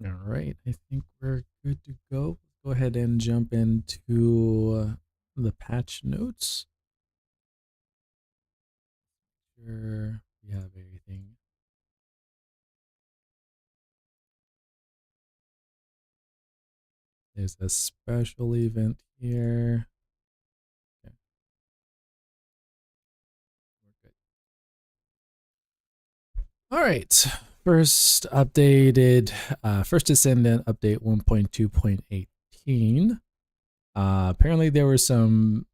All right, I think we're good to go. Go ahead and jump into the patch notes. Sure, we have everything. There's a special event here. Okay, we're good. All right, first Descendant update 1.2.18. Apparently there were some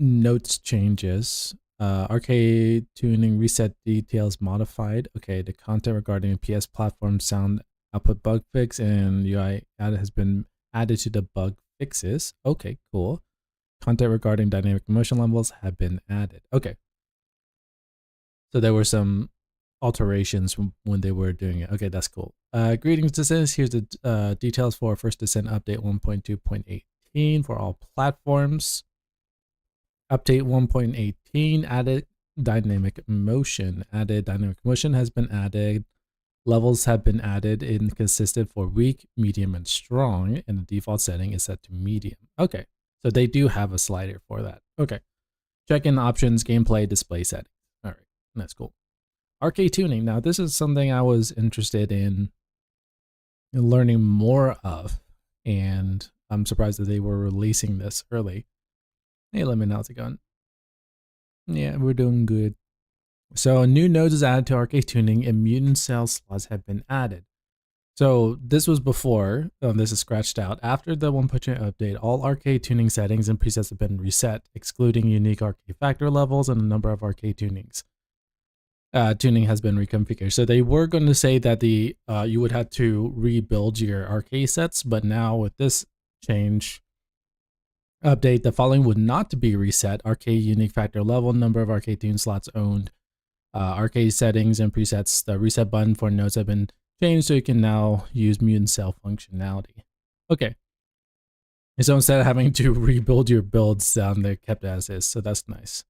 notes changes. Arcade tuning reset details modified. Okay, the content regarding PS platform sound output bug fix and UI added has been added to the bug fixes. Okay, cool. Content regarding dynamic motion levels have been added. Okay. So there were some alterations when they were doing it. Okay, that's cool. Greetings, Descent. Here's the details for First Descent update 1.2.18 for all platforms. Update 1.18 added dynamic motion. Added dynamic motion has been added. Levels have been added and consistent for weak, medium, and strong, and the default setting is set to medium. Okay, so they do have a slider for that. Okay, check in options, gameplay, display settings. All right, that's cool. Arcade tuning. Now, this is something I was interested in learning more of, and I'm surprised that they were releasing this early. Hey, Lemon, how's it going? Yeah, we're doing good. So new nodes is added to arcade tuning and mutant cell slots have been added. So this was before, this is scratched out. After the 1.0 update, all arcade tuning settings and presets have been reset, excluding unique arcade factor levels and a number of arcade tunings. Tuning has been reconfigured. So they were going to say that you would have to rebuild your arcade sets, but now with this change, update, the following would not be reset: arcade unique factor level, number of arcade tune slots owned, arcade settings and presets. The reset button for nodes have been changed, so you can now use mutant cell functionality. Okay. So instead of having to rebuild your builds, they're kept as is. So that's nice.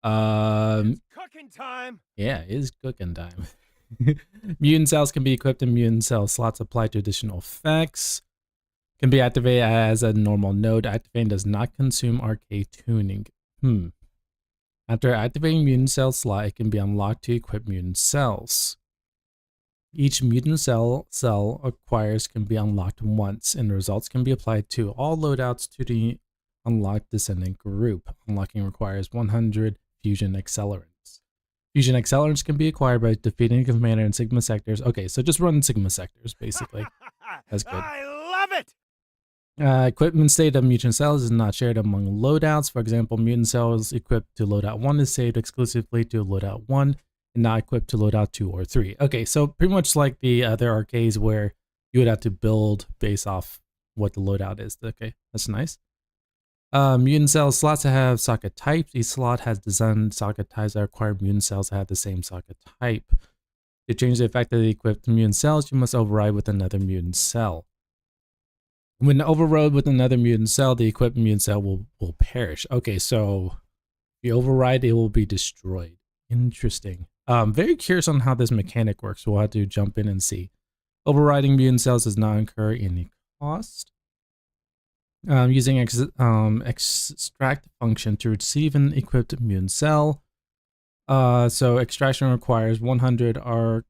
It's cooking time. Yeah, it is cooking time. Mutant cells can be equipped in mutant cell slots applied to additional effects. Can be activated as a normal node. Activating does not consume arcade tuning. After activating mutant cell slot, it can be unlocked to equip mutant cells. Each mutant cell acquires can be unlocked once, and the results can be applied to all loadouts to the unlocked descendant group. Unlocking requires 100 fusion accelerants. Fusion accelerants can be acquired by defeating the commander in Sigma sectors. Okay, so just run Sigma sectors, basically. That's good. I love it. Equipment state of mutant cells is not shared among loadouts. For example, mutant cells equipped to loadout 1 is saved exclusively to loadout 1 and not equipped to loadout 2 or 3. Okay, so pretty much like the other arcades where you would have to build based off what the loadout is. Okay, that's nice. Mutant cell slots that have socket types. Each slot has designed socket types that require mutant cells to have the same socket type. To change the effect of the equipped mutant cells, you must override with another mutant cell. When overrode with another mutant cell, the equipped mutant cell will perish. Okay, so if you override, it will be destroyed. Interesting. Very curious on how this mechanic works. We'll have to jump in and see. Overriding mutant cells does not incur any cost. Using extract function to receive an equipped mutant cell. So extraction requires 100 arc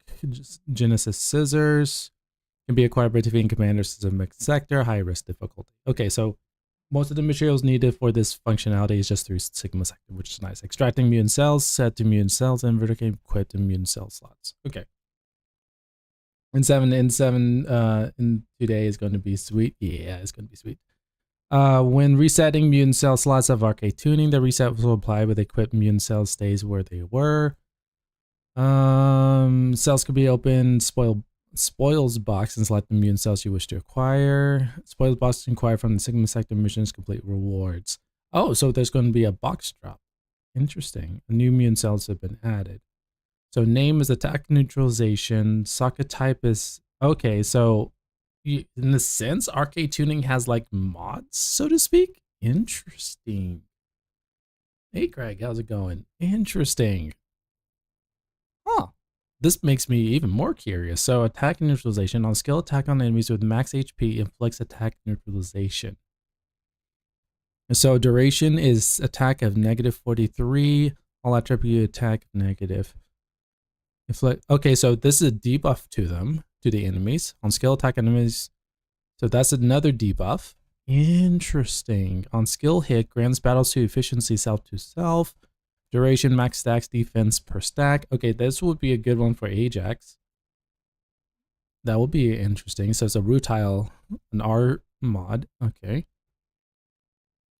genesis scissors. Can be acquired by defeating commanders as a mixed sector, high risk difficulty. Okay, so most of the materials needed for this functionality is just through Sigma sector, which is nice. Extracting mutant cells, set to mutant cells, and vertically equipped in mutant cell slots. Okay. In 7 in today is going to be sweet. Yeah, it's going to be sweet. When resetting mutant cell slots of arcade tuning, the reset will apply with equipped mutant cell stays where they were. Cells could be opened, spoils box and select the mutant cells you wish to acquire. Spoils box acquired from the Sigma sector missions complete rewards. Oh, so there's going to be a box drop. Interesting. New mutant cells have been added. So name is attack neutralization. Socket type is okay. So in a sense, arcade tuning has like mods, so to speak. Interesting. Hey, Craig, how's it going? Interesting. Huh. this makes me even more curious. So attack neutralization on skill attack on enemies with max HP inflicts attack neutralization. So duration is attack of -43, all attribute attack negative. Okay, so this is a debuff to them, to the enemies. On skill attack enemies, so that's another debuff. Interesting. On skill hit, grants battles to efficiency self to self. Duration max stacks defense per stack. Okay, this would be a good one for Ajax. That would be interesting. So it's a rutile, an R mod. Okay.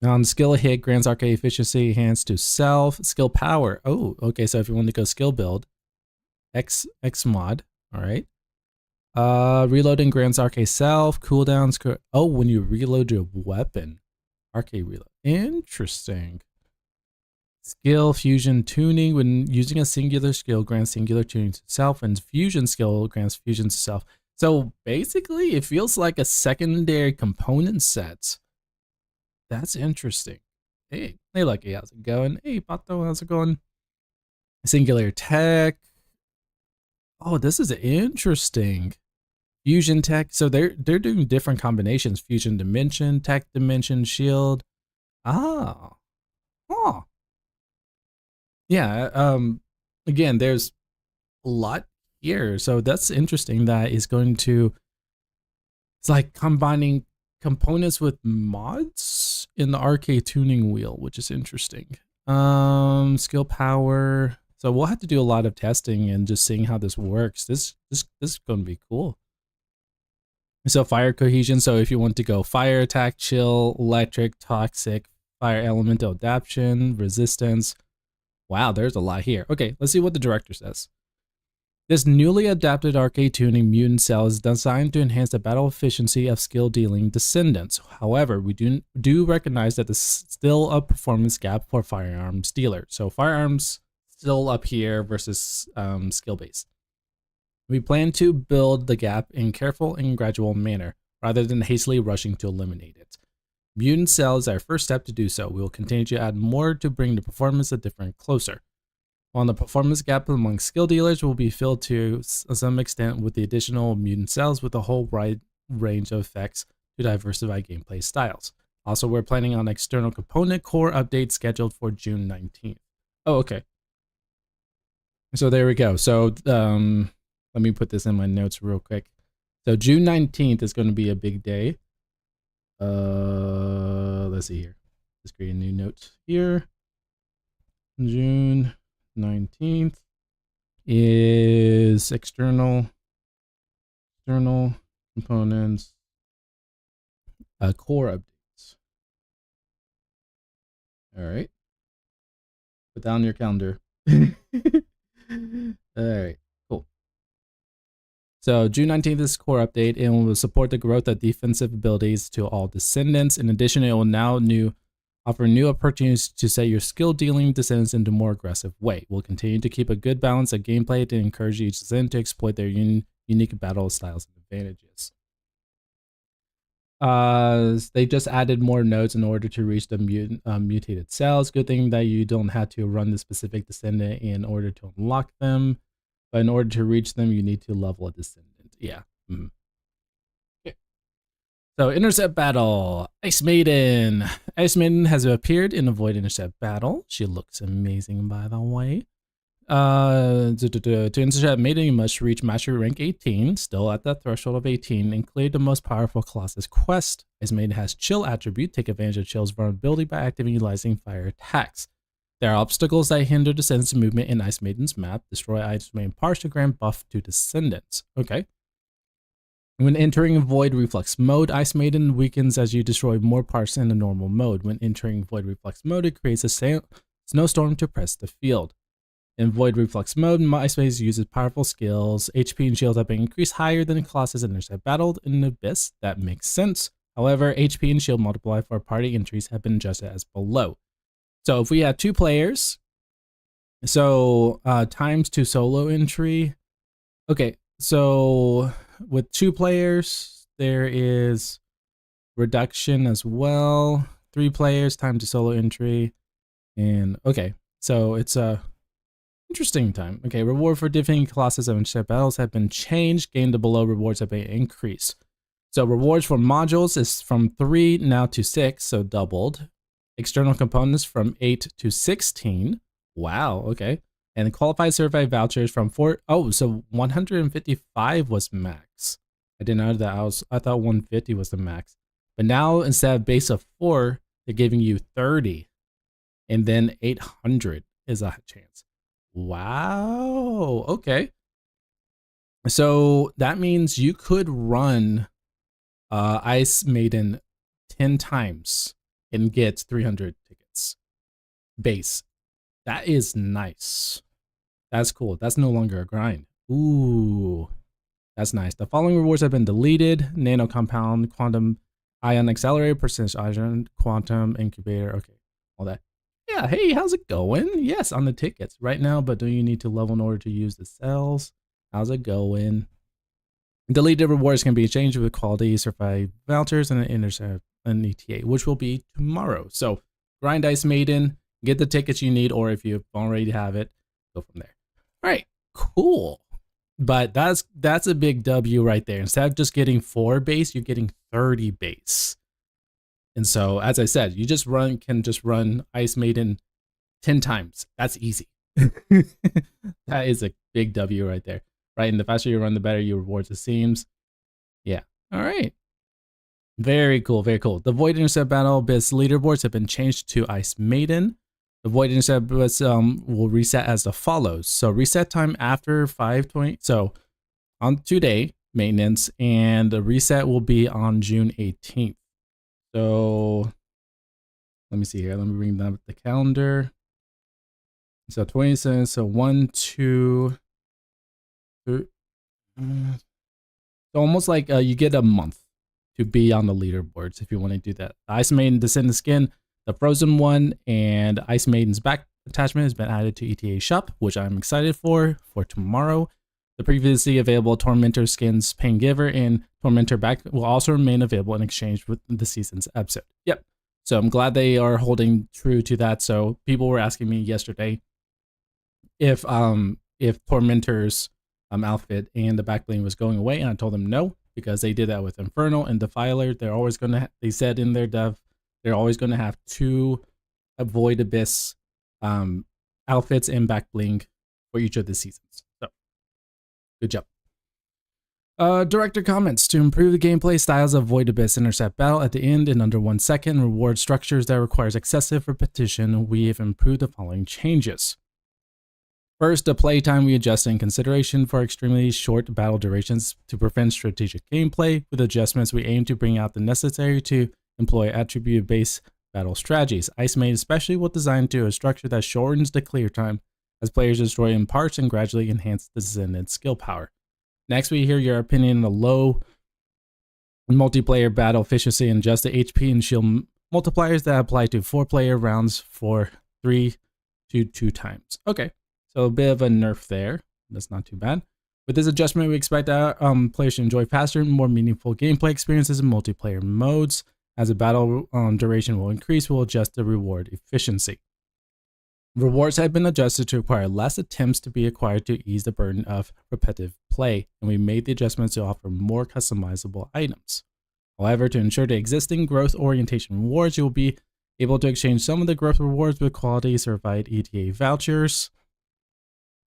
On skill hit, grants arcade efficiency enhanced to self. Skill power. Oh, okay. So if you want to go skill build, X mod. All right. Reloading grants arcade self. Cooldowns. Oh, when you reload your weapon, arcade reload. Interesting. Skill fusion tuning. When using a singular skill, grants singular tuning to self, and fusion skill grants fusion to self. So basically, it feels like a secondary component set. That's interesting. Hey, Lucky, how's it going? Hey, Pato, how's it going? Singular tech. Oh, this is interesting. Fusion tech. So they're doing different combinations. Fusion dimension, tech dimension, shield. Ah. Oh. Yeah. Again, there's a lot here. So that's interesting. That is going to, it's like combining components with mods in the arcade tuning wheel, which is interesting. Skill power. So we'll have to do a lot of testing and just seeing how this works. This is going to be cool. So fire cohesion. So if you want to go fire attack, chill, electric, toxic, fire elemental adaptation, resistance. Wow, there's a lot here. Okay, let's see what the director says. This newly adapted arcade tuning mutant cell is designed to enhance the battle efficiency of skill dealing descendants. However, we do recognize that there's still a performance gap for firearms dealer. So firearms still up here versus skill based. We plan to build the gap in careful and gradual manner, rather than hastily rushing to eliminate it. Mutant cell is our first step to do so. We will continue to add more to bring the performance of different closer. While the performance gap among skill dealers will be filled to some extent with the additional mutant cells with a whole wide range of effects to diversify gameplay styles. Also, we're planning on external component core updates scheduled for June 19th. Oh, okay. So there we go. So let me put this in my notes real quick. So June 19th is going to be a big day. Let's see here. Let's create a new note here. June 19th is external components core updates. All right. Put down your calendar. All right. Cool. So June 19th is core update and will support the growth of defensive abilities to all descendants. In addition, it will now offer new opportunities to set your skill dealing descendants into a more aggressive way. We'll continue to keep a good balance of gameplay to encourage each descendant to exploit their unique battle styles and advantages. They just added more nodes in order to reach the mutated cells. Good thing that you don't have to run the specific descendant in order to unlock them. But in order to reach them, you need to level a descendant. Yeah. Okay. So, Intercept Battle. Ice Maiden. Ice Maiden has appeared in the Void Intercept Battle. She looks amazing, by the way. To intercept Maiden, you must reach Mastery Rank 18, still at the threshold of 18, and clear the most powerful Colossus quest. Ice Maiden has Chill attribute. Take advantage of Chill's vulnerability by actively utilizing fire attacks. There are obstacles that hinder descendants' movement in Ice Maiden's map. Destroy Ice Maiden parts to grant buff to descendants. Okay. When entering Void Reflex mode, Ice Maiden weakens as you destroy more parts in the normal mode. When entering Void Reflex mode, it creates a snowstorm to press the field. In Void Reflex mode, Ice Maiden uses powerful skills. HP and shield have been increased higher than the Colossus and Intercept battled in the Abyss. That makes sense. However, HP and shield multiply for party entries have been adjusted as below. So if we have 2 players, so times 2 solo entry. Okay, so with 2 players, there is reduction as well. 3 players, time to solo entry. And okay, so it's Interesting time. Okay, reward for defeating Colossus and ship battles have been changed. Gain the below rewards have been increased. So rewards for modules is from 3 now to 6, so doubled. External components from 8 to 16. Wow, okay. And qualified survey vouchers from 4. Oh, so 155 was max. I didn't know that. I thought 150 was the max. But now instead of base of 4, they're giving you 30. And then 800 is a chance. Wow. Okay. So that means you could run Ice Maiden 10 times and get 300 tickets. Base. That is nice. That's cool. That's no longer a grind. Ooh. That's nice. The following rewards have been deleted. Nano Compound, Quantum Ion Accelerator, Percentage Ion, Quantum Incubator. Okay. All that. Yeah, hey, how's it going? Yes, on the tickets right now, but do you need to level in order to use the cells? How's it going? Deleted rewards can be exchanged with quality certified vouchers and an ETA, which will be tomorrow. So grind Ice Maiden, get the tickets you need, or if you already have it, go from there. All right, cool. But that's a big W right there. Instead of just getting 4 base, you're getting 30 base. And so, as I said, you can just run Ice Maiden 10 times. That's easy. That is a big W right there. Right? And the faster you run, the better your rewards it seems. Yeah. All right. Very cool. Very cool. The Void Intercept Battle Biz leaderboards have been changed to Ice Maiden. The Void Intercept Biz will reset as the follows. So reset time after 5:20. So on today, maintenance, and the reset will be on June 18th. So let me see here. Let me bring down the calendar. So 27. So 1, 2, 3. So almost like you get a month to be on the leaderboards if you want to do that. Ice Maiden Descendant Skin, the Frozen one, and Ice Maiden's back attachment has been added to ETA Shop, which I'm excited for tomorrow. The previously available Tormentor Skins Pain Giver and Tormentor Back will also remain available in exchange with the season's episode. Yep. So I'm glad they are holding true to that. So people were asking me yesterday if Tormentor's outfit and the back bling was going away, and I told them no, because they did that with Infernal and Defiler. They're always going to, they said in their dev, they're always going to have 2 Void Abyss outfits and back bling for each of the seasons. So good job. Director comments: to improve the gameplay styles of Void Abyss Intercept Battle at the end in under 1 second, reward structures that requires excessive repetition, we have improved the following changes. First, the playtime we adjust in consideration for extremely short battle durations to prevent strategic gameplay. With adjustments, we aim to bring out the necessary to employ attribute-based battle strategies. Ice Maiden especially will design to a structure that shortens the clear time as players destroy in parts and gradually enhance the Descendant skill power. Next, we hear your opinion on the low multiplayer battle efficiency and adjust the HP and shield multipliers that apply to 4-player rounds for 3 to 2 times. Okay, so a bit of a nerf there. That's not too bad. With this adjustment, we expect our players to enjoy faster and more meaningful gameplay experiences in multiplayer modes. As the battle duration will increase, we'll adjust the reward efficiency. Rewards have been adjusted to require less attempts to be acquired to ease the burden of repetitive play, and we made the adjustments to offer more customizable items. However, to ensure the existing growth orientation rewards, you will be able to exchange some of the growth rewards with quality certified ETA vouchers.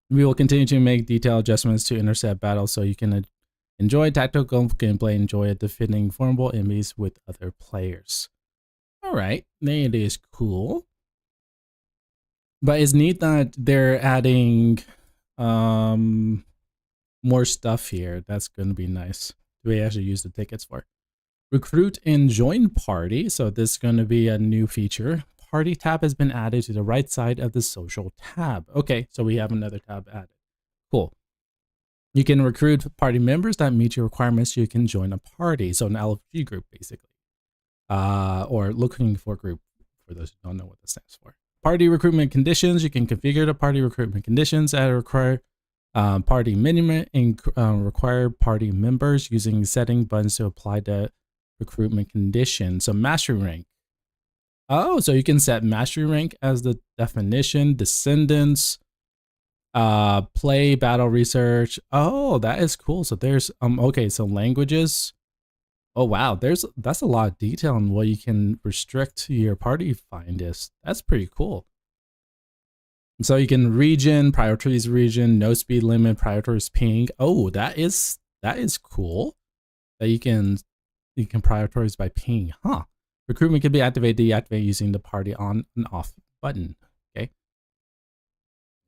We will continue to make detailed adjustments to Intercept Battle so you can enjoy tactical gameplay, enjoy defending formidable enemies with other players. Alright, that is cool. But it's neat that they're adding more stuff here. That's going to be nice. We actually use the tickets for. Recruit and join party. So this is going to be a new feature. Party tab has been added to the right side of the social tab. Okay, so we have another tab added. Cool. You can recruit party members that meet your requirements so you can join a party. So an LFG group, basically. Or looking for a group, for those who don't know what this stands for. Party recruitment conditions. You can configure the party recruitment conditions that require party minimum and require party members using setting buttons to apply the recruitment condition. So mastery rank. Oh, so you can set mastery rank as the definition, descendants, Play, battle, research. Oh, that is cool. So there's okay, so languages. Oh wow, that's a lot of detail on what you can restrict your party find is. That's pretty cool. So you can region, prioritize region, no speed limit, prioritize ping. Oh, that is cool. That you can prioritize by ping, huh? Recruitment can be activated, deactivated using the party on and off button. Okay.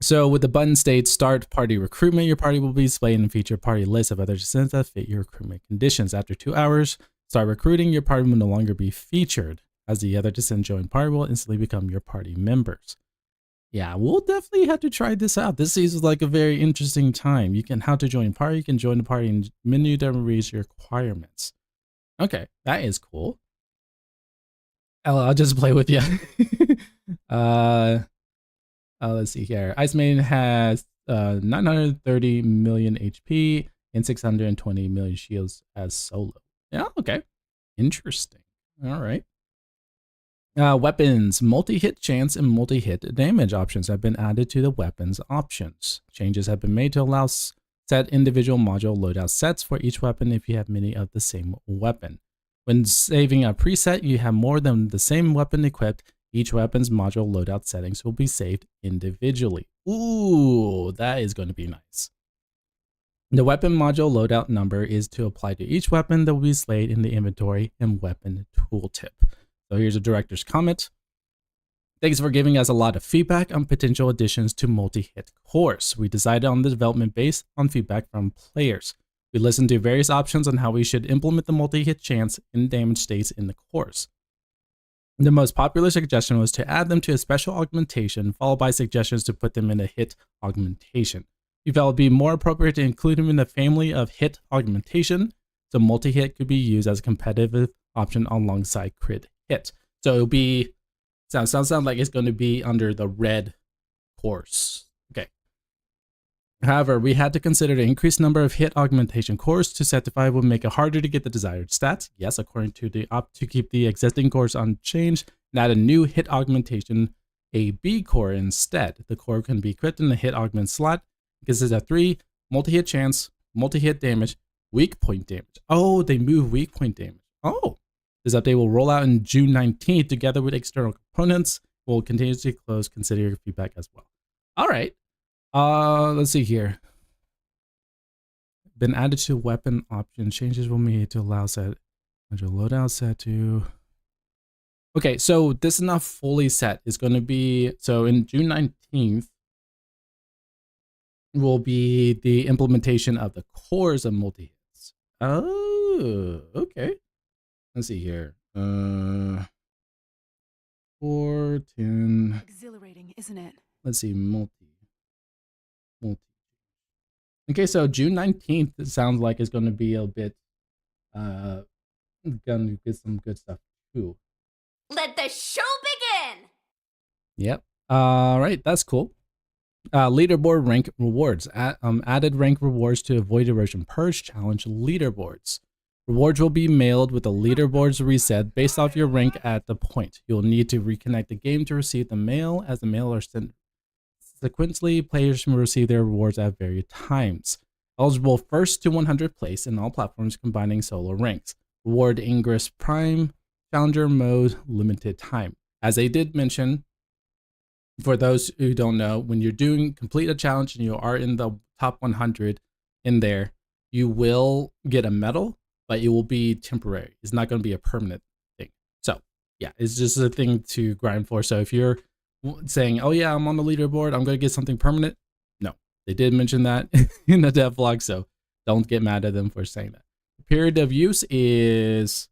So with the button states start party recruitment, your party will be displayed and feature a party list of other descendants that fit your recruitment conditions. After 2 hours, start recruiting, your party will no longer be featured, as the other descendants join party will instantly become your party members. Yeah, we'll definitely have to try this out. This seems like a very interesting time. You can how to join party, you can join the party in menu that reads your requirements. Okay, that is cool. I'll just play with you. Let's see here. Ice Maiden has 930 million HP and 620 million shields as solo. Yeah, okay. Interesting. All right. Weapons, multi-hit chance and multi-hit damage options have been added to the weapons options. Changes have been made to allow set individual module loadout sets for each weapon if you have many of the same weapon. When saving a preset, you have more than the same weapon equipped. Each weapon's module loadout settings will be saved individually. Ooh, that is going to be nice. The weapon module loadout number is to apply to each weapon that will be displayed in the inventory and weapon tooltip. So here's a director's comment. Thanks for giving us a lot of feedback on potential additions to multi-hit cores. We decided on the development based on feedback from players. We listened to various options on how we should implement the multi-hit chance and damage states in the cores. The most popular suggestion was to add them to a special augmentation, followed by suggestions to put them in a hit augmentation. We felt it would be more appropriate to include them in the family of hit augmentation, so multi-hit could be used as a competitive option alongside crit hit. So it'll be sounds like it's going to be under the red course. Okay. However, we had to consider the increased number of hit augmentation cores to satisfy would make it harder to get the desired stats. Yes, according to the to keep the existing cores unchanged, and add a new hit augmentation, a B core instead. The core can be equipped in the hit augment slot. It consists of 3 multi-hit chance, multi-hit damage, weak point damage. Oh, they move weak point damage. Oh. This update will roll out on June 19th together with external components. We'll continuously close. Consider your feedback as well. All right. Let's see here. Been added to weapon option. Changes will be made to allow set loadout set to. Okay, so this is not fully set. It's going to be so in June 19th will be the implementation of the cores of multi-hits. Oh, okay. Let's see here. 4, 10. Exhilarating, isn't it? Let's see, multi. Okay, so June 19th, it sounds like it's going to be a bit, going to get some good stuff too. Let the show begin! Yep. All right, that's cool. Leaderboard rank rewards. Added rank rewards to avoid erosion purge challenge leaderboards. Rewards will be mailed with the leaderboards reset based off your rank at the point. You'll need to reconnect the game to receive the mail, as the mail are sent sequentially. Players can receive their rewards at various times. Eligible first to 100 place in all platforms combining solo ranks. Reward Ingress Prime, Challenger Mode, limited time. As they did mention, for those who don't know, when you're doing complete a challenge and you are in the top 100 in there, you will get a medal, but it will be temporary. It's not going to be a permanent thing. So yeah, it's just a thing to grind for. So if you're saying, oh yeah, I'm on the leaderboard, I'm going to get something permanent. No, they did mention that in the devlog. So don't get mad at them for saying that. The period of use is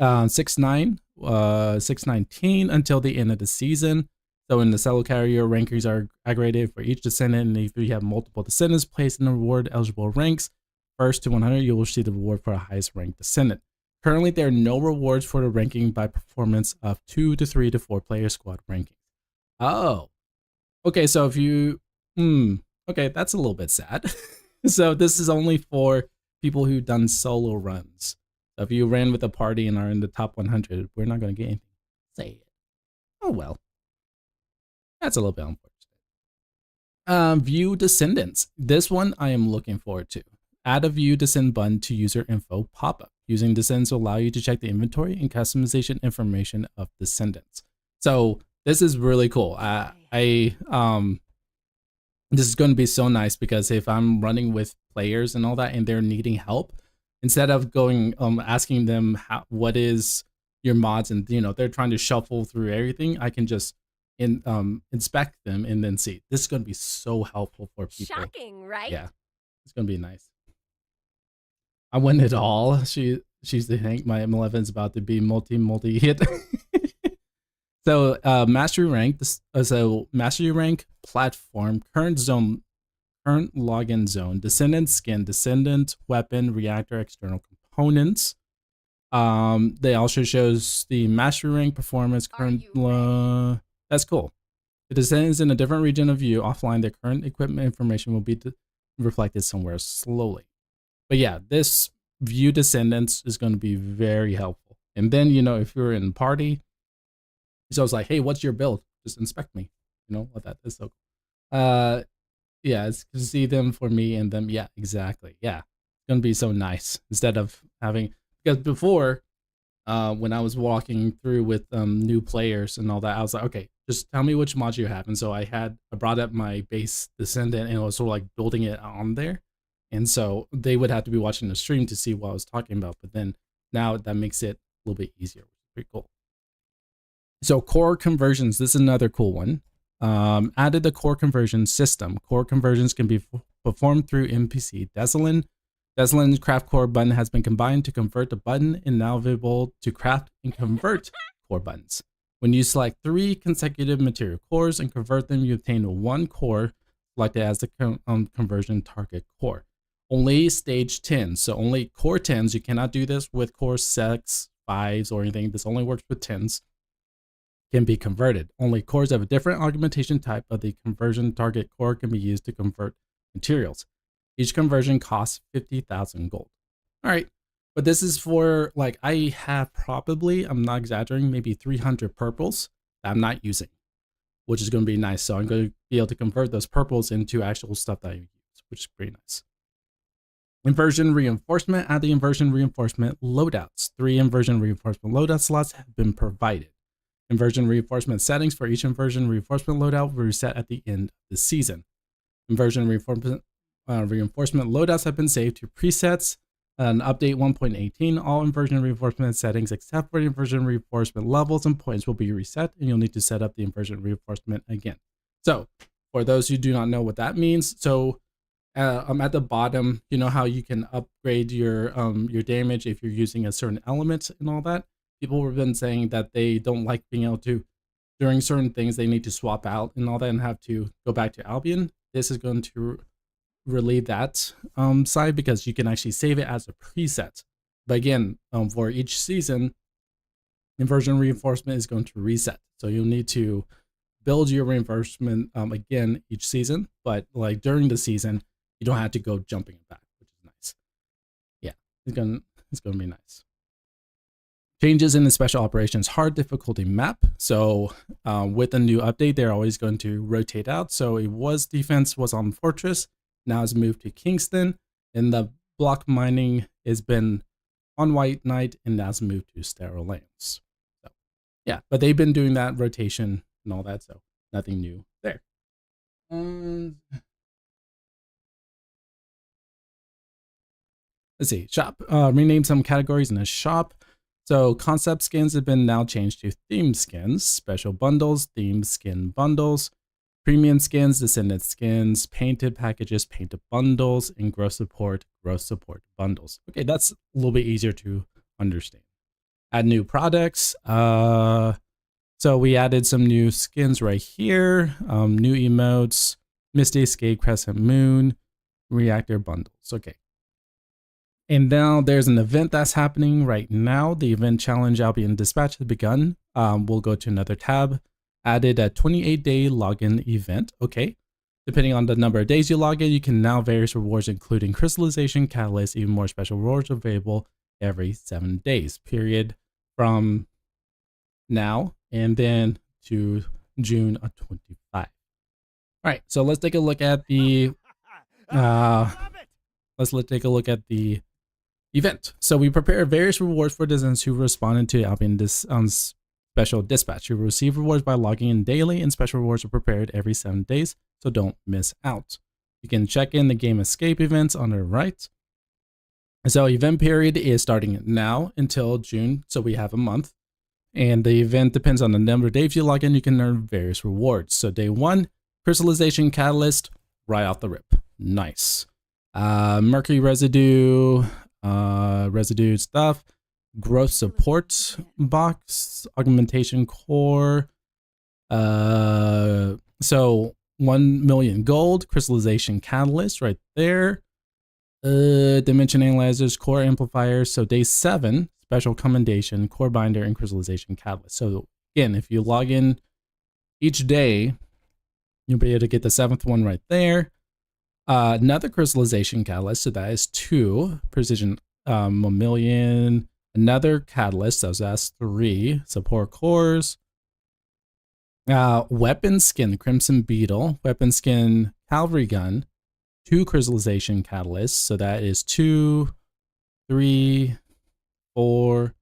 6/9/6/19 until the end of the season. So in the solo carrier, rankings are aggregated for each descendant. And if you have multiple descendants placed in the reward eligible ranks, first to 100, you will receive the reward for the highest ranked descendant. Currently, there are no rewards for the ranking by performance of 2 to 3 to 4 player squad ranking. Oh, okay. So if you, okay, that's a little bit sad. So this is only for people who've done solo runs. So if you ran with a party and are in the top 100, we're not going to get anything. Say it. Oh well, that's a little bit unfortunate. View descendants. This one I am looking forward to. Add a view descend button to user info pop-up. Using descendants will allow you to check the inventory and customization information of descendants. So this is really cool. This is going to be so nice because if I'm running with players and all that and they're needing help, instead of going asking them what is your mods and they're trying to shuffle through everything, I can just inspect them and then see. This is going to be so helpful for people. Shocking, right? Yeah, it's going to be nice. I win it all. She's the Hank. My M11 is about to be multi hit. So mastery rank. So mastery rank platform, current login zone, descendant skin, descendant weapon, reactor, external components. They also shows the mastery rank performance current. That's cool. The descendants in a different region of view offline. Their current equipment information will be reflected somewhere slowly. But yeah, this view descendants is going to be very helpful. And then if you're in party, so I was like, hey, what's your build? Just inspect me. What that is so cool. Yeah, it's to see them for me and them. Yeah, exactly. Yeah, it's gonna be so nice instead of having, because before when I was walking through with new players and all that, I was like, okay, just tell me which mods you have. And so I brought up my base descendant and I was sort of like building it on there. And so they would have to be watching the stream to see what I was talking about. But then now that makes it a little bit easier, which is pretty cool. So core conversions, this is another cool one. Added the core conversion system. Core conversions can be performed through NPC Desolin. Desolin's craft core button has been combined to convert the button and now available to craft and convert core buttons. When you select 3 consecutive material cores and convert them, you obtain 1 core selected as the conversion target core. Only stage 10, so only core 10s. You cannot do this with core 6, 5s, or anything. This only works with 10s. Can be converted. Only cores of a different augmentation type of the conversion target core can be used to convert materials. Each conversion costs 50,000 gold. All right, but this is for, like, I have probably, I'm not exaggerating, maybe 300 purples that I'm not using, which is going to be nice. So I'm going to be able to convert those purples into actual stuff that I use, which is pretty nice. Inversion reinforcement. Add the inversion reinforcement loadouts. 3 inversion reinforcement loadout slots have been provided. Inversion reinforcement settings for each inversion reinforcement loadout will reset at the end of the season. Inversion reinforcement loadouts have been saved to presets. An update 1.18, all inversion reinforcement settings except for inversion reinforcement levels and points will be reset, and you'll need to set up the inversion reinforcement again. So, for those who do not know what that means, so I'm at the bottom. You know how you can upgrade your damage if you're using a certain element and all that. People have been saying that they don't like being able to, during certain things, they need to swap out and all that and have to go back to Albion. This is going to relieve that side because you can actually save it as a preset. But again, for each season, inversion reinforcement is going to reset. So you'll need to build your reinforcement again each season. But like during the season, you don't have to go jumping back, which is nice. Yeah, it's gonna be nice. Changes in the special operations hard difficulty map. So with a new update, they're always going to rotate out. So it was defense was on Fortress, now it's moved to Kingston, and the block mining has been on White Knight, and now it's moved to Sterile Lands. So yeah, but they've been doing that rotation and all that, so nothing new there. Let's see, shop. Rename some categories in the shop. So concept skins have been now changed to theme skins, special bundles, theme skin bundles, premium skins, descendant skins, painted packages, painted bundles, and growth support bundles. Okay, that's a little bit easier to understand. Add new products. So we added some new skins right here, new emotes, Misty Escape, Crescent Moon, reactor bundles. Okay. And now there's an event that's happening right now. The event challenge Albion Dispatch has begun. We'll go to another tab. Added a 28-day login event. Okay. Depending on the number of days you log in, you can now various rewards, including crystallization, catalyst, even more special rewards available every 7 days. Period. From now and then to June of 25. All right, so let's take a look at the Love it. let's take a look at the event. So we prepare various rewards for citizens who responded to Albion special dispatch. You will receive rewards by logging in daily, and special rewards are prepared every 7 days, so don't miss out. You can check in the game escape events on the right. So event period is starting now until June, so we have a month. And the event depends on the number of days you log in. You can earn various rewards. So day 1, crystallization catalyst, right off the rip. Nice. Mercury residue, residue stuff, growth support box, augmentation core. So 1 million gold, crystallization catalyst right there. Dimension analyzers, core amplifiers. So day 7, special commendation, core binder, and crystallization catalyst. So again, if you log in each day, you'll be able to get the 7th one right there. Another crystallization catalyst, so that is 2 precision, 1 million. Another catalyst, so that's 3 support cores. Weapon skin, crimson beetle. Weapon skin, cavalry gun. 2 crystallization catalysts, so that is 2, 3, 4,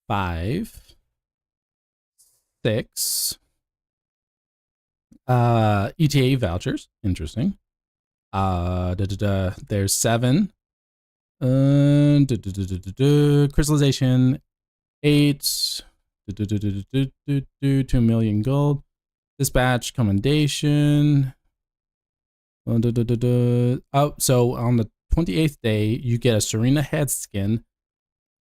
5, 6. ETA vouchers, interesting. There's 7. Crystallization 8. 2 million gold. Dispatch commendation. Oh, so on the 28th day, you get a Serena head skin.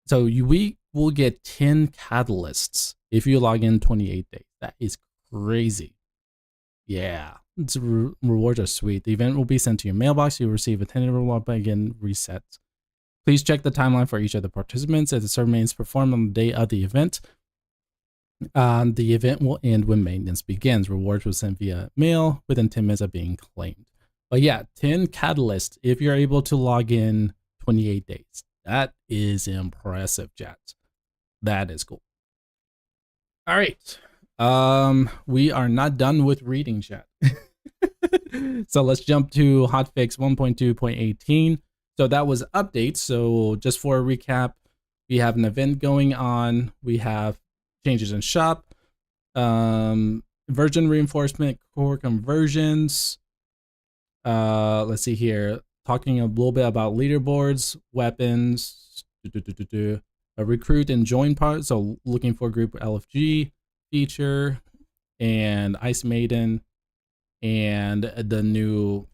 So we will get 10 catalysts if you log in 28 days. That is crazy. Yeah, rewards are sweet. The event will be sent to your mailbox. You'll receive a tentative reward by again reset. Please check the timeline for each of the participants as the server maintenance performed on the day of the event. The event will end when maintenance begins. Rewards will sent via mail within 10 minutes of being claimed. But yeah, 10 catalysts if you're able to log in 28 days. That is impressive, chat. That is cool. All right. We are not done with reading, chat. So let's jump to Hotfix 1.2.18. So that was updates. So just for a recap, we have an event going on. We have changes in shop, version reinforcement, core conversions. Let's see here. Talking a little bit about leaderboards, weapons, a recruit and join part. So looking for group LFG feature, and Ice Maiden, and the new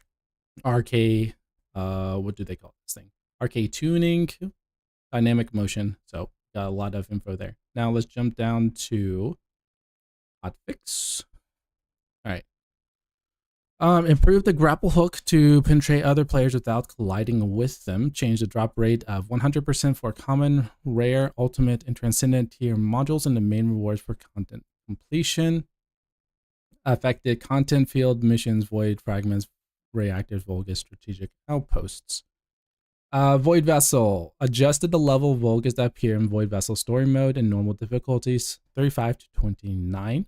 RK, what do they call this thing? RK tuning, dynamic motion. So got a lot of info there. Now let's jump down to Hotfix. All right. Improve the grapple hook to penetrate other players without colliding with them. Change the drop rate of 100% for common, rare, ultimate, and transcendent tier modules and the main rewards for content completion. Affected content field, missions, void, fragments, reactors, Volgas, strategic outposts. Void Vessel. Adjusted the level of Volgas that appear in Void Vessel story mode and normal difficulties, 35 to 29.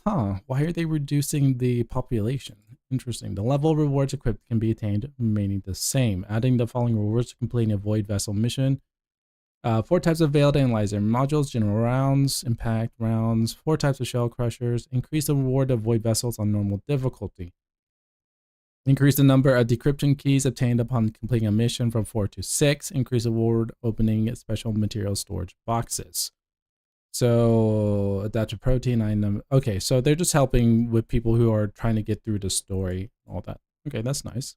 Why are they reducing the population? Interesting. The level of rewards equipped can be attained remaining the same. Adding the following rewards to completing a Void Vessel mission. 4 types of Veiled Analyzer modules, general rounds, impact rounds, 4 types of shell crushers. Increase the reward of Void Vessels on normal difficulty. Increase the number of decryption keys obtained upon completing a mission from 4 to 6. Increase the reward opening special material storage boxes. So adaptive protein item. Okay, so they're just helping with people who are trying to get through the story, all that. Okay, that's nice.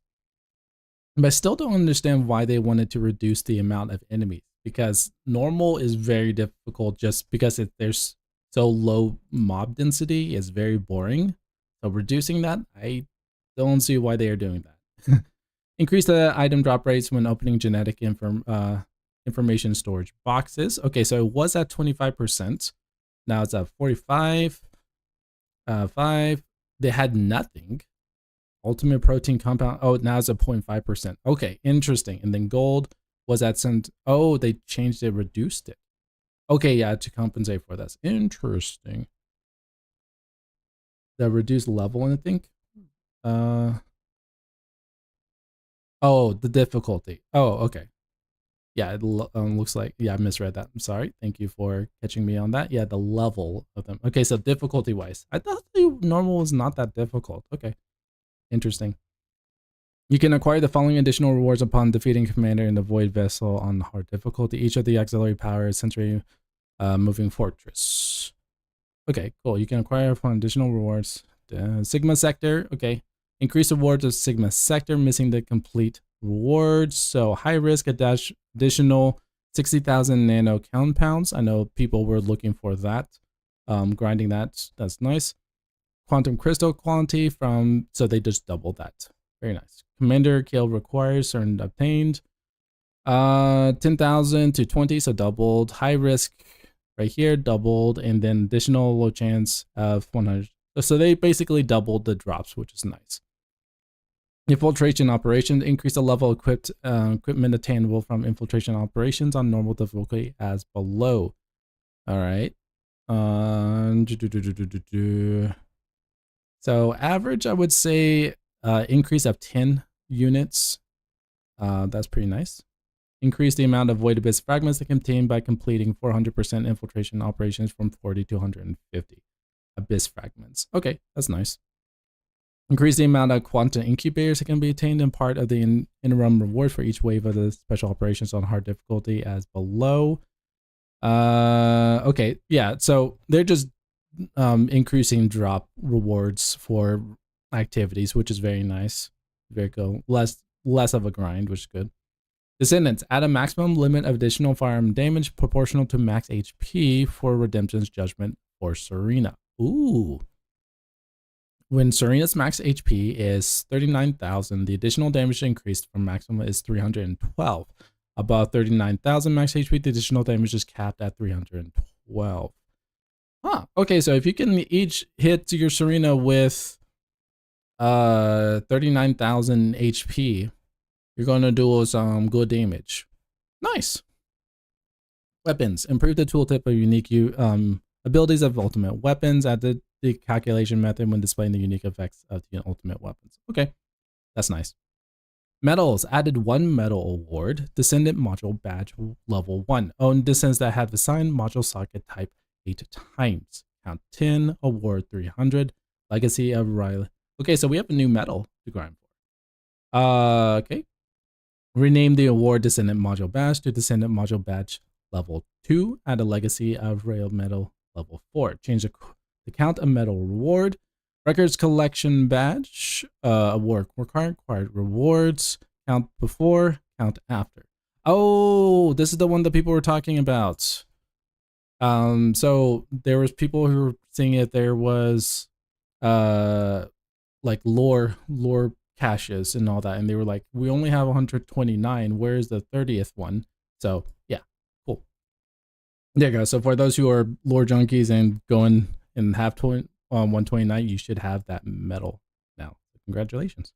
But I still don't understand why they wanted to reduce the amount of enemies, because normal is very difficult just because there's so low mob density is very boring. So reducing that, I don't see why they are doing that. Increase the item drop rates when opening genetic information storage boxes. Okay, so it was at 25%. Now it's at 45. 5. They had nothing. Ultimate protein compound. Oh, now it's at 0.5%. Okay, interesting. And then gold was at oh, they changed it, reduced it. Okay, yeah, to compensate for that. Interesting. The reduced level, I think. Oh, the difficulty. Oh, okay. Yeah, it looks like, yeah, I misread that. I'm sorry. Thank you for catching me on that. Yeah, the level of them. Okay, so difficulty wise, I thought the normal was not that difficult. Okay, interesting. You can acquire the following additional rewards upon defeating Commander in the Void Vessel on hard difficulty. Each of the auxiliary powers century moving fortress. Okay, cool. You can acquire upon additional rewards. Sigma Sector. Okay, increase rewards of Sigma Sector, missing the complete rewards. So high risk additional 60,000 nano compounds. I know people were looking for that. Grinding that. That's nice. Quantum crystal quantity from, so they just doubled that. Very nice. Commander kill requires certain obtained. 10,000 to 20, so doubled. High risk right here, doubled, and then additional low chance of 100. So they basically doubled the drops, which is nice. Infiltration operations increase the level of equipment attainable from infiltration operations on normal difficulty as below. All right. So average, I would say increase of 10 units. That's pretty nice. Increase the amount of void abyss fragments that contain by completing 400% infiltration operations from 40 to 150 abyss fragments. Okay, that's nice. Increase the amount of quantum incubators that can be attained in part of the interim reward for each wave of the special operations on hard difficulty as below. Okay, yeah, so they're just increasing drop rewards for activities, which is very nice. Very cool. Less of a grind, which is good. Descendants, add a maximum limit of additional firearm damage proportional to max HP for Redemption's Judgment or Serena. Ooh. When Serena's max HP is 39,000, the additional damage increased from maximum is 312. Above 39,000 max HP, the additional damage is capped at 312. Huh. Okay, so if you can each hit your Serena with 39,000 HP, you're going to do some good damage. Nice. Weapons. Improve the tooltip of unique abilities of ultimate weapons. Add the calculation method when displaying the unique effects of the ultimate weapons. Okay, that's nice. Medals. Added 1 medal award. Descendant module badge level 1. Own descendants that have assigned module socket type 8 times. Count 10. Award 300. Legacy of Riley. Okay, so we have a new medal to grind for. Okay. Rename the award Descendant Module Badge to Descendant Module Badge Level 2. Add a Legacy of Rail Medal Level 4. Change the count of medal reward. Records Collection Badge. Award required rewards. Count before, count after. Oh, this is the one that people were talking about. So there was people who were seeing if there was like lore caches and all that, and they were like, we only have 129, where's the 30th one? So yeah, cool. There you go. So for those who are lore junkies and going and have 129, you should have that medal now. Congratulations.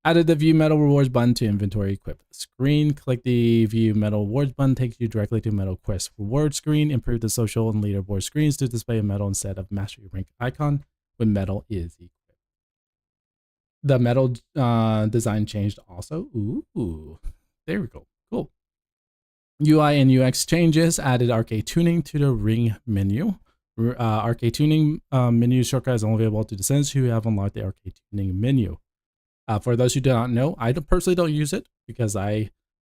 Added the view medal rewards button to inventory equip screen. Click the view medal rewards button, takes you directly to medal quest reward screen. Improve the social and leaderboard screens to display a medal instead of mastery rank icon when medal is equipped. The medal design changed also. Ooh, there we go. Cool. UI and UX changes. Added arcade tuning to the ring menu. Arcade tuning menu shortcut is only available to descendants who have unlocked the arcade tuning menu. For those who do not know, I personally don't use it because I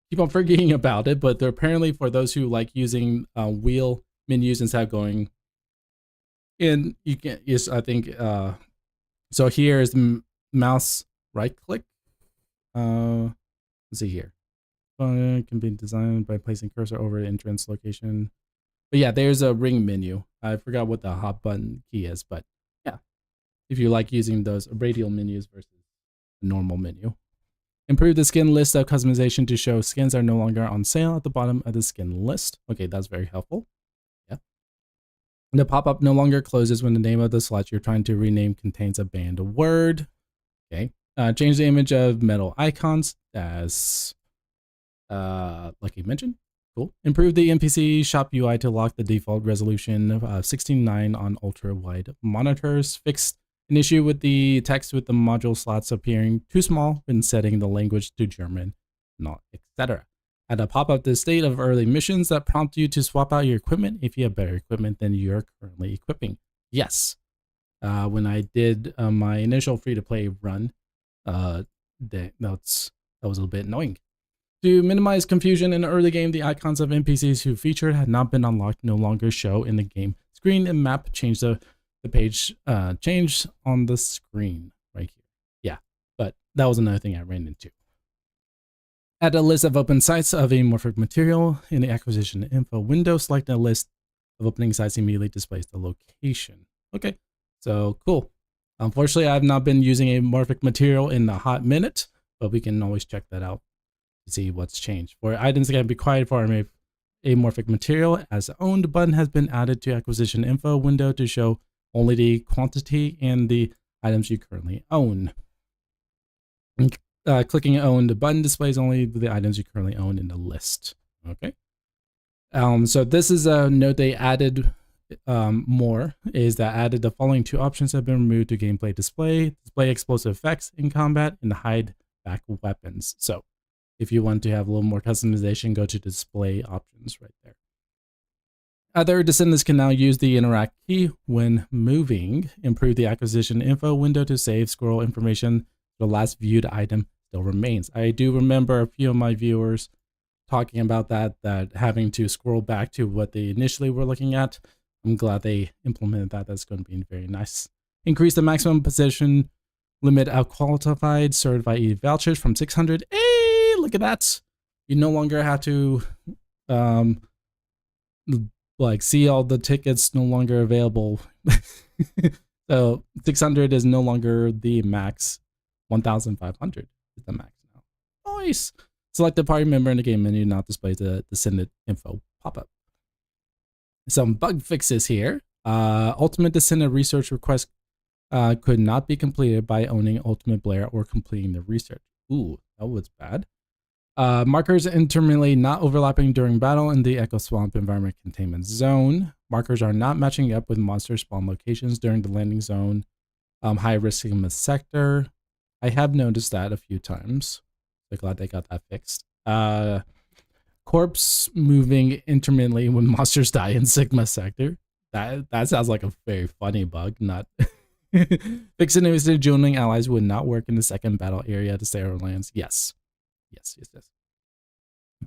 keep on forgetting about it, but they're apparently for those who like using wheel menus instead of going in, you can, yes, I think, so here is mouse right click. Let's see here. Can be designed by placing cursor over the entrance location. But yeah, there's a ring menu. I forgot what the hot button key is, but yeah, if you like using those radial menus versus the normal menu. Improve the skin list of customization to show skins are no longer on sale at the bottom of the skin list. Okay, that's very helpful. Yeah. The pop-up no longer closes when the name of the slot you're trying to rename contains a banned word. Okay. Change the image of metal icons as like you mentioned. Cool. Improve the NPC shop UI to lock the default resolution of 16:9 on ultra wide monitors. Fixed An issue with the text with the module slots appearing too small when setting the language to German, not etc. At a pop-up the state of early missions that prompt you to swap out your equipment if you have better equipment than you're currently equipping. Yes. When I did my initial free-to-play run, that was a little bit annoying. To minimize confusion in the early game, the icons of NPCs who featured had not been unlocked no longer show in the game screen, and map changed the page changed on the screen right here. Yeah, but that was another thing I ran into. Add a list of open sites of amorphic material in the acquisition info window. Select a list of opening sites immediately displays the location. Okay, so cool. Unfortunately, I've not been using amorphic material in a hot minute, but we can always check that out to see what's changed. For items that can be required for amorphic material, as owned button has been added to acquisition info window to show only the quantity and the items you currently own. Clicking owned button displays only the items you currently own in the list. Okay. So this is a note they added more, is that added the following two options have been removed to gameplay display explosive effects in combat, and hide back weapons. So if you want to have a little more customization, go to display options right there. Other descendants can now use the interact key when moving. Improve the acquisition info window to save scroll information. The last viewed item still remains. I do remember a few of my viewers talking about that having to scroll back to what they initially were looking at. I'm glad they implemented that. That's going to be very nice. Increase the maximum position limit of qualified certified vouchers from 600. Hey, look at that. You no longer have to like see all the tickets no longer available. So 600 is no longer the max. 1,500 is the max now. Nice. Select the party member in the game menu, not display the descendant info pop-up. Some bug fixes here. Ultimate descendant research request could not be completed by owning Ultimate Blair or completing the research. Ooh, that was bad. Markers intermittently not overlapping during battle in the Echo Swamp environment containment zone. Markers are not matching up with monster spawn locations during the landing zone. High risk Sigma sector. I have noticed that a few times. So glad they got that fixed. Corpse moving intermittently when monsters die in Sigma sector. That sounds like a very funny bug. Not fixing it joining allies would not work in the second battle area to Sarah lands. Yes.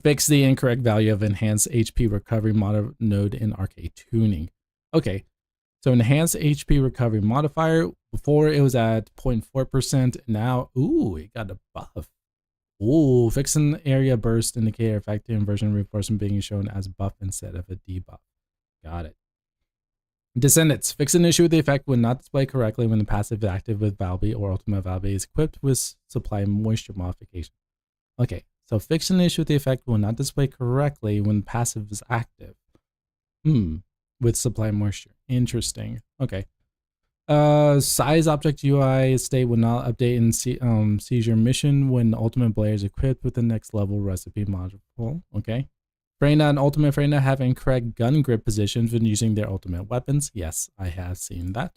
Fix the incorrect value of enhanced HP recovery node in arcade tuning. Okay, so enhanced HP recovery modifier, before it was at 0.4%, now, ooh, it got a buff. Ooh, fixing area burst indicator effect inversion reinforcement being shown as buff instead of a debuff. Got it. Descendants, fix an issue with the effect when not displayed correctly when the passive is active with Valby or Ultimate Valby is equipped with supply moisture modification. Okay, so fix an issue with the effect will not display correctly when passive is active. With supply moisture. Interesting. Okay. Size object UI state will not update in seizure mission when Ultimate Blair is equipped with the next level recipe module. Okay. Freyna and Ultimate Freyna have incorrect gun grip positions when using their ultimate weapons. Yes, I have seen that.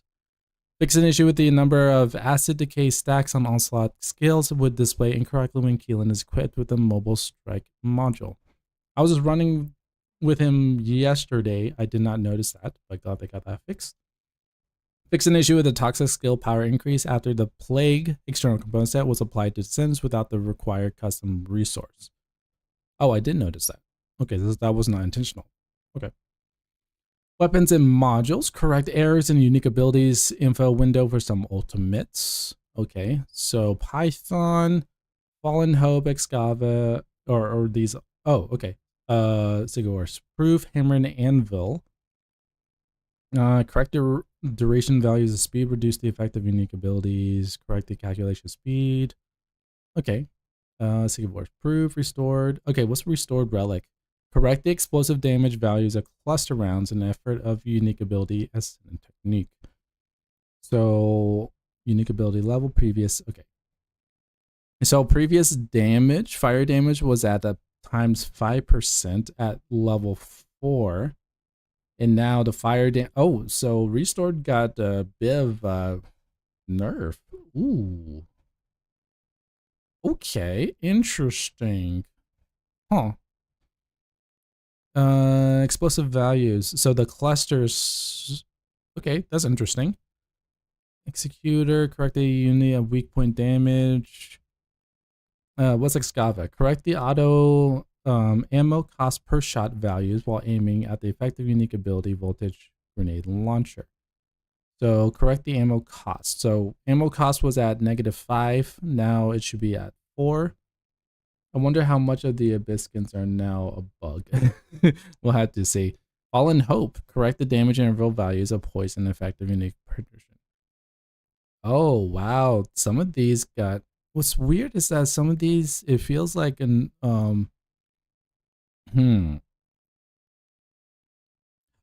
Fix an issue with the number of acid decay stacks on onslaught skills would display incorrectly when Keelan is equipped with the mobile strike module. I was just running with him yesterday. I did not notice that, but glad they got that fixed. Fix an issue with the toxic skill power increase after the plague external component set was applied to Sins without the required custom resource. Oh, I did notice that. Okay, that was not intentional. Okay. Weapons and modules. Correct errors and unique abilities info window for some ultimates. Okay, so Python, Fallen Hope, Excava, or these. Oh, okay. Sigur's Proof, Hammer, and Anvil. Correct the duration values of speed, reduce the effect of unique abilities, correct the calculation speed. Okay. Sigur's Proof, restored. Okay, what's restored relic? Correct the explosive damage values of cluster rounds in effort of unique ability as a technique. So unique ability level previous. Okay. So previous damage, fire damage was at a times 5% at level 4. And now the fire damage. Oh, so restored got a bit of Nerf. Ooh. Okay, interesting. Huh. Explosive values. So the clusters. Okay, that's interesting. Executor, correct the unit of weak point damage. What's Excava? Correct the auto ammo cost per shot values while aiming at the effective unique ability voltage grenade launcher. So correct the ammo cost. So ammo cost was at -5. Now it should be at 4. I wonder how much of the Abyskins are now a bug. We'll have to see. Fallen Hope. Correct the damage interval values of poison effective unique perdition. Oh, wow. Some of these got... What's weird is that some of these, it feels like an... Oh,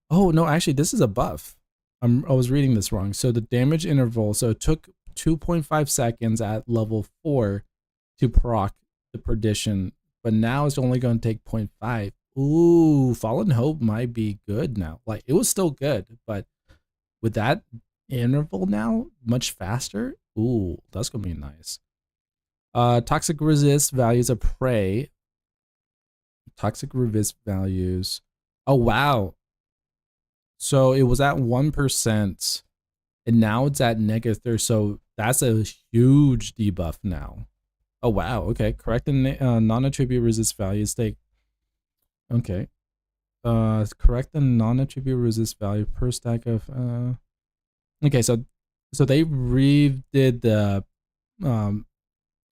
no, actually, this is a buff. I was reading this wrong. So the damage interval, so it took 2.5 seconds at level 4 to proc the perdition, but now it's only going to take 0.5. Ooh, Fallen Hope might be good now. Like, it was still good, but with that interval now, much faster. Ooh, that's going to be nice. Toxic resist values of prey. Toxic resist values. Oh, wow. So it was at 1%, and now it's at -3. So that's a huge debuff now. Oh, wow. Okay. Correct the non-attribute resist values. Okay. Correct the non-attribute resist value per stack of, okay. So they redid the,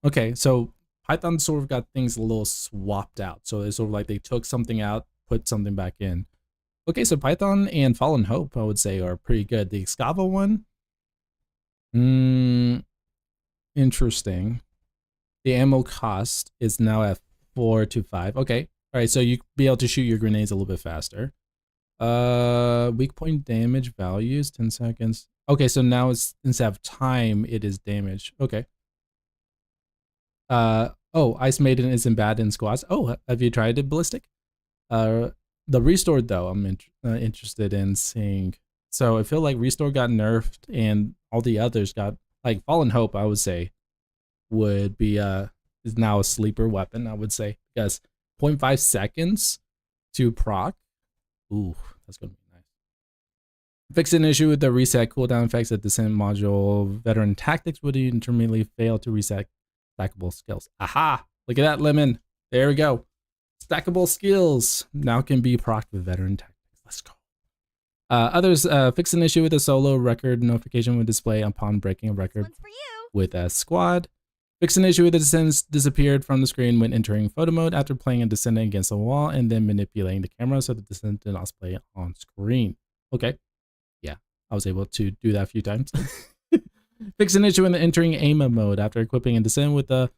okay. So Python sort of got things a little swapped out. So it's sort of like they took something out, put something back in. Okay, so Python and Fallen Hope, I would say, are pretty good. The Excava one, interesting. The ammo cost is now at 4 to 5. Okay, all right, so you be able to shoot your grenades a little bit faster. Weak point damage values, 10 seconds. Okay, so now it's instead of time, it is damage. Okay. Oh, Ice Maiden isn't bad in squads. Oh, have you tried it, Ballistic? The Restore, though, I'm interested in seeing. So I feel like Restore got nerfed and all the others got, like Fallen Hope, I would say, would be is now a sleeper weapon, I would say, because 0.5 seconds to proc. Ooh, that's gonna be nice. Fix an issue with the reset cooldown effects of Descent module. Veteran Tactics would intermittently fail to reset stackable skills. Aha! Look at that, Lemon. There we go. Stackable skills now can be procced with Veteran Tactics. Let's go. Others, fix an issue with a solo record notification would display upon breaking a record with a squad. Fix an issue with the descendants disappeared from the screen when entering photo mode after playing a descendant against a wall and then manipulating the camera so the descendant did not display on screen. Okay. Yeah, I was able to do that a few times. Fix an issue in the entering aim mode after equipping a descendant with the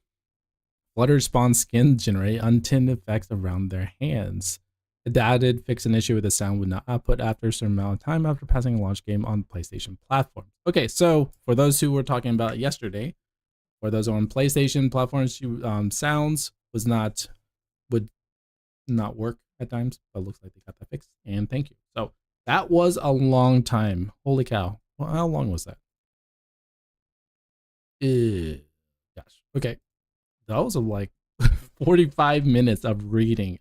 Flutter spawn skin generate unintended effects around their hands. Adapted fix an issue with the sound would not output after a certain amount of time after passing a launch game on PlayStation platforms. Okay, so for those who were talking about yesterday, or those on PlayStation platforms, sounds would not work at times, but it looks like they got that fixed. And thank you. So that was a long time. Holy cow! Well, how long was that? Gosh. Okay. That was like 45 minutes of reading.